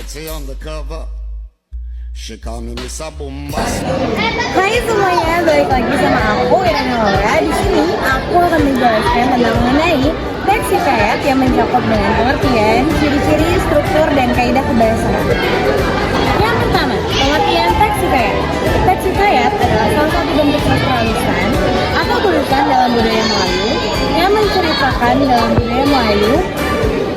Betty on the cover. She call me Miss Bombast. Hai semuanya, balik lagi sama aku Irene Laura. Di sini aku akan menjelaskan tentang mengenai teks hikayat yang mencakup dengan pengertian, ciri-ciri, struktur, dan kaidah kebahasaan. Yang pertama, pengertian teks hikayat. Teks hikayat adalah salah satu bentuk sastra lisan atau tulisan dalam budaya Melayu yang menceritakan dalam budaya Melayu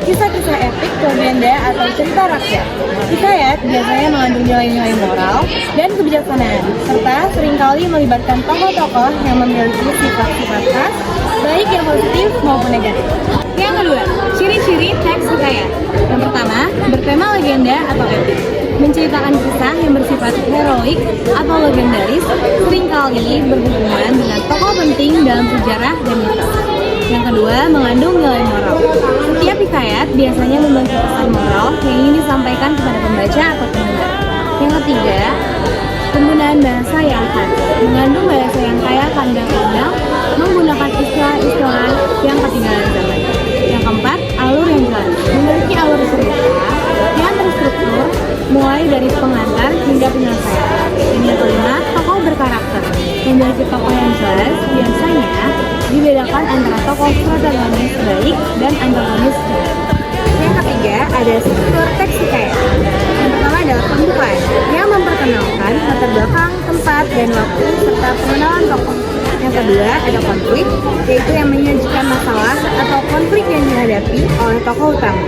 kisah-kisah epik, legenda, atau cerita rakyat. Hikayat biasanya mengandung nilai-nilai moral dan kebijaksanaan, serta seringkali melibatkan tokoh-tokoh yang memiliki sifat-sifat khas, baik yang positif maupun negatif. Yang kedua, ciri-ciri teks hikayat. Yang pertama, bertema legenda atau epik. Menceritakan kisah yang bersifat heroik atau legendaris, seringkali berhubungan dengan tokoh penting dalam sejarah dan mitos. Yang kedua, mengandung nilai moral. Setiap hikayat biasanya memiliki pesan moral yang ingin disampaikan kepada pembaca atau pendengar. Yang ketiga, penggunaan bahasa yang khas. Mengandung bahasa yang kaya kandang-kandang, menggunakan istilah-istilah yang ketinggalan zaman. Yang keempat, alur yang jelas. Memiliki alur cerita yang terstruktur, mulai dari pengantar hingga penyelesaian. Dan yang kelima, tokoh berkarakter. Memiliki tokoh yang jelas, biasanya dibedakan antara tokoh protagonis baik dan antagonis jahat. Yang ketiga, ada struktur teks hikayat. Yang pertama adalah pembukaan yang memperkenalkan latar belakang, tempat, dan waktu, serta pengenalan tokoh. Yang kedua, ada konflik, yaitu yang menyajikan masalah atau konflik yang dihadapi oleh tokoh utama.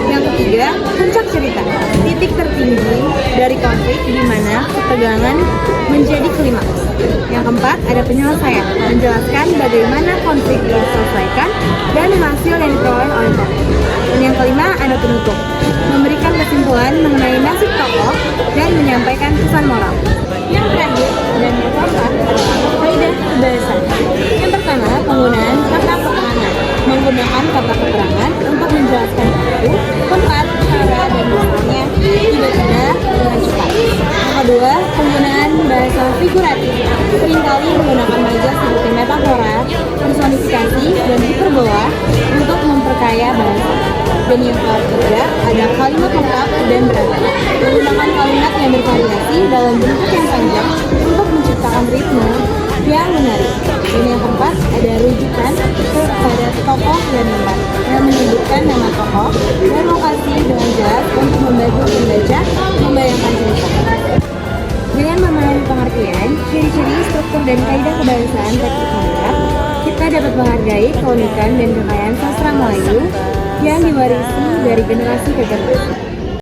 Yang ketiga, puncak cerita, titik tertinggi dari konflik di mana ketegangan menjadi klimaks. Yang keempat, ada penyelesaian, menjelaskan bagaimana konflik diselesaikan dan hasil yang diperoleh oleh tokoh. Dan yang kelima, ada penutup, memberikan kesimpulan mengenai nasib tokoh dan menyampaikan pesan moral. Yang terakhir dan yang keempat adalah kaidah kebahasaan. Yang pertama, penggunaan kata keterangan. Menggunakan kata keterangan untuk menjelaskan waktu, tempat, cara, dan misalnya tiba-tiba dengan cepat. Yang kedua, penggunaan bahasa figuratif. Seringkali menggunakan bahasa seperti metafora, personifikasi, dan hiperbola untuk memperkaya bahasa. Dan yang ketiga, ada kalimat lengkap dan berantai. Menggunakan kalimat yang bervariasi dalam bentuk yang panjang untuk menciptakan ritme yang menarik. Dan yang keempat, ada rujukan kepada tokoh dan tempat yang menyebutkan nama tokoh dan lokasi dengan jelas untuk membantu pembaca membayangkan cerita. Dengan memahami pengertian, ciri-ciri, struktur, dan kaidah kebahasaan teks hikayat, kita dapat menghargai keunikan dan kekayaan sastra Melayu yang diwarisi dari generasi ke generasi.